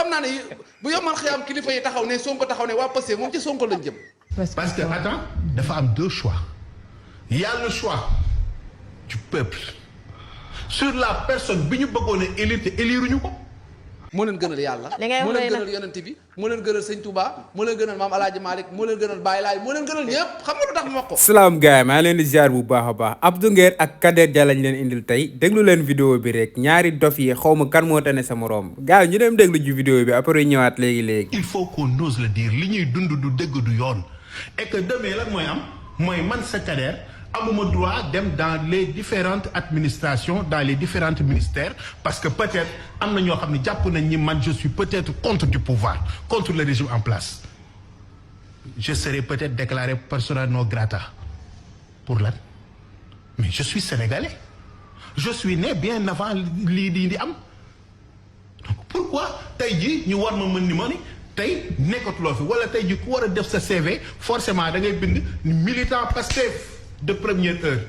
xam naa ne bu yomal xiyam kilifa yi taxaw ne Sonko taxaw ne waa Pastef moom ci Sonko lañ jëm. Parce que attends, dafa am deux choix. Il y a le choix du peuple sur la personne bi ñu bëggoon a élire te éliruñu ko. moo leen gënal yàlla. moo leen gënal yonent bi moo leen gënal sëñ Touba moo leen gënal maam El Hadj Malick moo leen gënal Baye Laay moo leen gënal ñëpp xam nga lu tax ma ko. salaam gars yi maa leen di ziar bu baax a baax Abdou Nguer ak Kader Dia lañ leen indil tey déglu leen vidéo bi rek ñaari dof yi xaw ma kan moo tane sa morom gars yi ñu dem déglu ji vidéo bi après ñëwaat léegi. Il faut qu'on ose le dire li ñuy dund du dëgg du yoon et que demain lan mooy am mooy man sa Kader amuma droit dem dans les différentes administrations dans les différents ministères parce que peut-être am na ñoo xam ne jàpp nañ ni man je suis peut-être contre du pouvoir contre le régime en place je serai peut-être déclaré persona non grata pour lan mais je suis sénégalais je suis né bien avant lii di am donc pourquoi tey jii ñu war ma mën ni ma ni tey nekkatuloo fi wala tey jii ku war a def sa CV forcément da ngay bind militant Pastef de première heure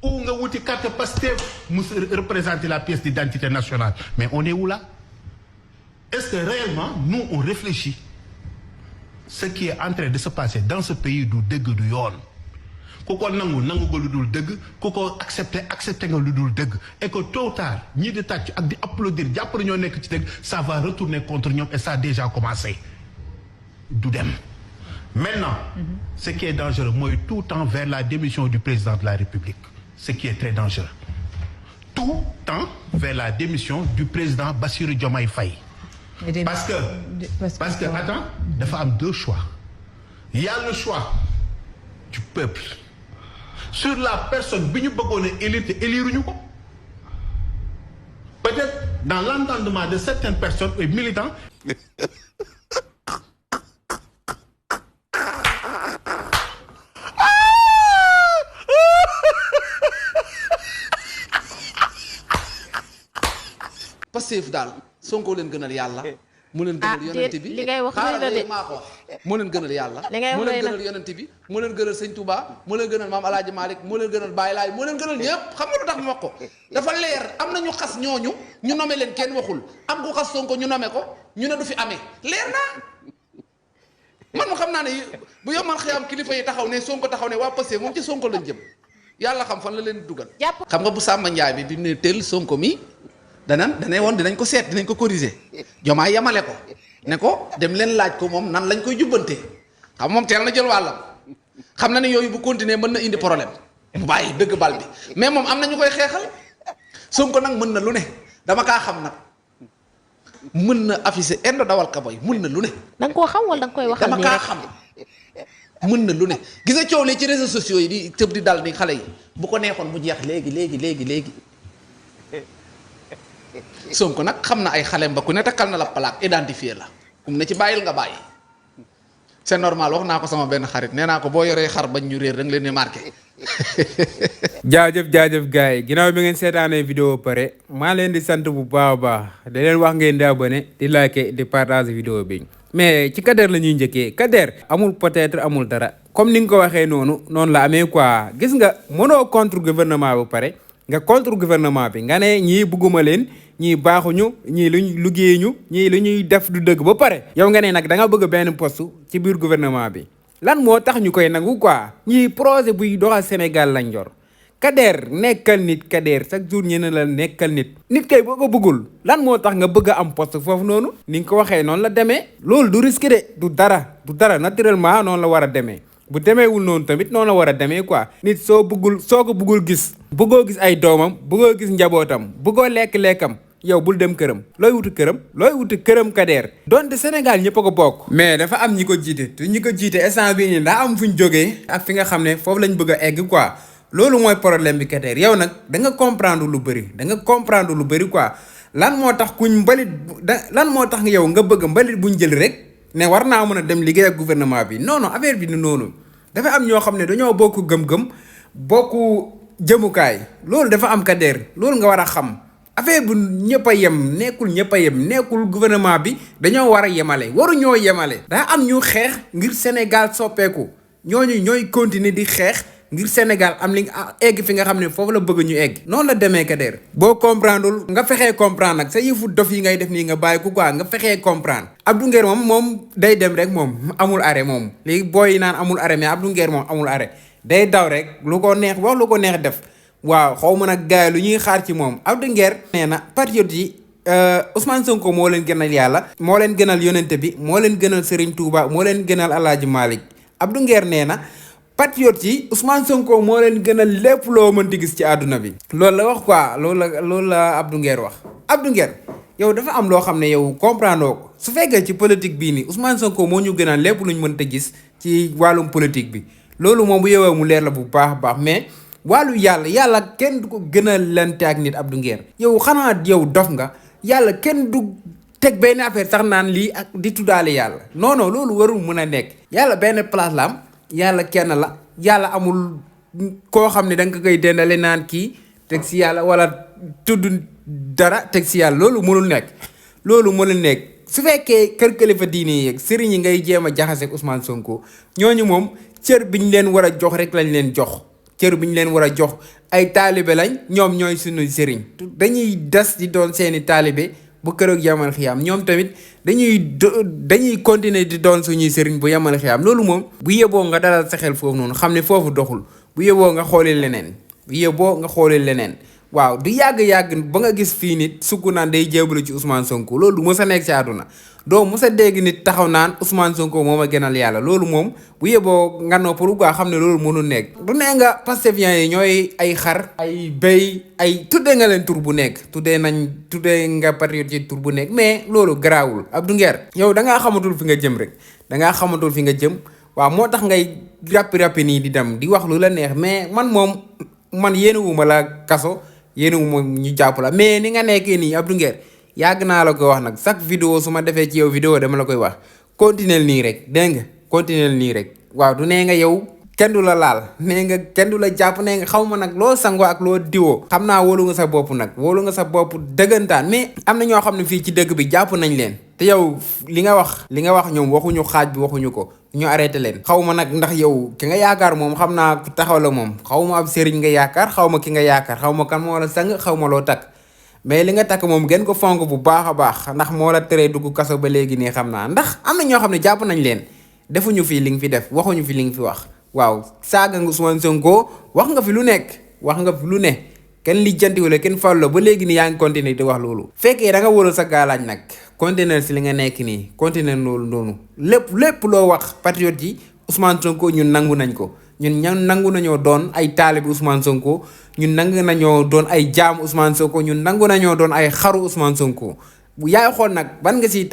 ou nga wuti carte Pastef mu représenter la pièce d'identité nationale mais on est où là est-ce que réellement nous on réfléchit ce qui est en train de se passer dans ce pays du dëgg du yoon ku ko nangu nga lu dul dëgg ku ko accepté nga lu dul dëgg et que tôt ou tard ñii di tàcc ak di applaudir jàpp na ñoo nekk ci dëgg ça va retourner contre ñoom et ça a déjà commencé du dem maintenant ce qui est dangereux mooy tout temps vers la démission du président de la République ce qui est très dangereux tout temps vers la démission du président Bassirou Diomaye Faye parce que attends dafa am deux choix il y a le choix du peuple sur la personne bi ñu bëggoon a élire te éliruñu ko peut-être dans l'entendement de certaines personnes et militants Pastef daal Sonko leen gënal yàlla. mu leen gënal yonent bi li ngay wax maa ko wax moo leen gënal yàlla. moo leen gënal yonent bi moo leen gënal sëñ Touba moo leen gënal maam El Hadj Malick moo leen gënal Baye Laay moo leen gënal ñëpp xam nga lu tax ma ko. dafa leer am na ñu xas ñooñu ñu nome leen kenn waxul am ku xas Sonko ñu nome ko ñu ne du fi amee leer na man mu xam naa ne bu yomal xiyam kilifa yi taxaw ne Sonko taxaw ne waa Pastef moom ci Sonko lañ jëm yàlla xam fan la leen dugal. xam nga bu Samba Ndiaye bi mu ne teel Sonko mi. danay woon dinañ ko seet dinañ ko corriger Diomaye yamale ko ne ko dem leen laaj ko moom nan lañ koy jubbantee xam moom teel na jël wàllam xam na ne yooyu bu continuer mën na indi problème mu bàyyi dëgg bal bi mais moom am na ñu koy xeexal Sonko nag mën na lu ne dama kaa xam nag mën na afficher indo dawal kaboy mën na lu ne. da nga koo xam wala da nga koy waxal dama kaa xam mën na lu ne gis nga coow li ci réseaux sociaux yi di tëb di dal ni xale yi bu ko neexoon mu jeex léegi. Sonko nag xam na ay xalem ba ku ne takkal na la plaque identifié la kum ne ci bàyyil nga bàyyi c'est normal wax naa ko sama benn xarit nee naa ko boo yoree xar bañ ñu réer da nga leen di marqué. jaajëf gars yi ginnaaw bi ngeen seetaanee vidéo pare maa leen di sant bu baax a baax da leen wax ngeen di abonné di liker di partager vidéo bi mais ci Kader la ñuy njëkkee Kader amul peut-être amul dara comme ni nga ko waxee noonu la amee quoi gis nga mënoo contre gouvernement bu pare nga contre gouvernement bi nga ne ñii bugguma leen ñii baaxuñu ñii luñ liggéeyuñu ñii lu ñuy def du dëgg ba pare yow nga ne nag da nga bëgg benn poste ci biir gouvernement bi lan moo tax ñu koy nangu quoi ñii projet buy doxal Sénégal lañ jor Kader nekkal nit Kader chaque jour ñu ne la nekkal nit kay boo ko bëggul lan moo tax nga bëgg a am poste foofu noonu ni nga ko waxee noonu la demee loolu du risque de du dara naturellement noonu la war a demee bu demeewul noonu tamit noonu la war a demee quoi nit soo ko bëggul gis bëggoo gis ay doomam bëggoo gis njabootam bëggoo lekk-lekkam yow bul dem këram looy wuti këram Kader donte Sénégal ñëpp a ko bokk mais dafa am ñi ko jiite te ñi ko jiite instant bii nii daa am fu ñu jógee ak fi nga xam ne foofu lañ bëgg a egg quoi loolu mooy problème bi Kader yow nag da nga comprendre lu bëri quoi lan moo tax lan moo tax yow nga bëgg mbalit buñ jël rek ne war naa mën a dem liggéey ak gouvernement bi non affaire bi ni noonu dafa am ñoo xam ne dañoo bokk gëm-gëm bokk jëmukaay loolu dafa am Kader loolu nga war a xam affaire bu ñëpp a yem nekkul gouvernement bi dañoo war a yemale waruñoo yemale daa am ñu xeex ngir Sénégal soppeeku ñooñu ñooy continuer di xeex ngir Sénégal am li egg fi nga xam ne foofu la bëgg ñu egg noonu la demee Kader boo comprendreul nga fexee comprendre nag sa yëfu dof yi ngay def nii nga bàyyi ko quoi nga fexee comprendre Abdou Nguer moom day dem rek moom amul arrêt moom léegi booy yi naan amul arrêt mais Abdou Nguer moom amul arrêt day daw rek lu ko neex wax lu ko neex def waaw xaw ma nag gars yi lu ñuy xaar ci moom Abdou Nguer nee na patriote yi Ousmane Sonko moo leen gënal yàlla moo leen gënal yonente bi moo leen gënal Serigne Touba moo leen gënal Alaaji Malick Abdou Nguer nee na patriote yi Ousmane Sonko moo leen gënal lépp loo mën di gis ci àdduna bi loolu la wax quoi loolu la Abdou Nguer wax Abdou Nguer yow dafa am loo xam ne yow comprendre ko su fekkee ci politique bii nii Ousmane Sonko moo ñu gënal lépp luñ mën a gis ci wàllum politique bi loolu moom bu yowee mu leer la bu baax a baax mais wàllu yàlla kenn du ko gënal lante ak nit Abdou Nguer yow xanaa yow dof nga yàlla kenn du teg benn affaire sax naan lii ak di tuddaale yàlla non loolu warul mën a nekk yàlla benn place la am yàlla kenn la yàlla amul koo xam ne da nga koy dendale naan kii teg si yàlla wala tudd dara teg si yàlla loolu mënul nekk su fekkee kër kilifa diine yeeg sëriñ yi ngay jéem a jaxase ak Ousmane Sonko ñooñu moom cër bi ñu leen war a jox rek lañ leen jox cër bi ñu leen war a jox ay taalibe lañ ñoom ñooy suñu sëriñ dañuy des di doon seeni taalibe bu keroog yamal xiyaam ñoom tamit dañuy continuer di doon suñuy sëriñ bu yamal xiyaam loolu moom bu yeboo nga dalal sa xel foofu noonu xam ne foofu doxul bu yeboo nga xoolee leneen waaw du yàgg-yàgg ba nga gis fii nit sukk naan day jébalu ci Ousmane Sonko loolu du mës a nekk ci àdduna doo mës a dégg nit taxaw naan Ousmane Sonko moo ma gënal yàlla loolu moom bu yeboo nga noppalu quoi xam ne loolu mënul nekk du nee nga Pastefien yi ñooy ay xar ay béy ay tuddee nga leen tur bu nekk tuddee nga patriote ci tur bu nekk mais loolu garaawul Abdou Nguer yow dangaa xamatul fi nga jëm rek dangaa xamatul fi nga jëm waaw moo tax ngay rappi nii di dem di wax lu la neex mais man yéenewuma la kaso yéenewuma ñu jàpp la mais ni nga nekkee nii Abdou Nguer yàgg naa la koy wax nag chaque vidéo su ma defee ci yow vidéo dama la koy wax continuer nii rek dégg nga continuer nii rek waaw du nee nga yow kenn du la laal nee nga kenn du la jàpp nee nga xaw ma nag loo sangoo ak loo diwoo xam naa wóolu nga sa bopp nag wóolu nga sa bopp dëggantaan mais am na ñoo xam ne fii ci dëkk bi jàpp nañ leen te yow li nga wax ñoom waxuñu xaaj bi waxuñu ko ñu arrêté leen xaw ma nag ndax yow ki nga yaakaar moom xam naa taxaw la moom xaw ma ab sëriñ nga yaakaar xaw ma ki nga yaakaar xaw ma kan moo la sang xaw ma loo takk mais li nga takk moom gën ko fonk bu baax a baax ndax moo la teree dugg kaso ba léegi nii xam naa ndax am na ñoo xam ne jàpp nañ leen defuñu fi li nga fi def waxuñu fi li nga fi wax waaw saaga nga Ousmane Sonko wax nga fi lu ne kenn lijjanti wala kenn fàllu la ba léegi nii yaa ngi continuer di wax loolu fekkee da nga wóolu sa gaalaaj nag continuer si li nga nekk nii continuer loolu noonu lépp loo wax patriote yi Ousmane Sonko ñun nangu nañ ko ñun nangu nañoo doon ay taalibi Ousmane Sonko ñun nangu nañoo doon ay jaamu Ousmane Sonko ñun nangu nañoo doon ay xaru Ousmane Sonko bu yaay xool nag ban nga siy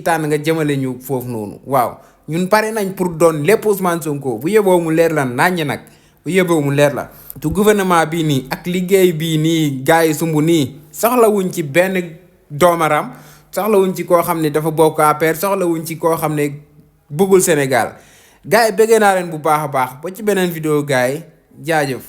tànn nga jëmale ñu foofu noonu waaw ñun pare nañ pour doon lépp Ousmane Sonko bu yeboo mu leer la naññ nag bu yeboo mu leer la tu gouvernement bii nii ak liggéey bii nii gars yi sumb nii soxlawuñ ci benn doomaram soxlawuñ ci koo xam ne dafa bokk APR soxlawuñ ci koo xam ne bëggul Sénégal gars yi bëggee naa leen bu baax a baax ba ci beneen vidéo gars yi jaajëf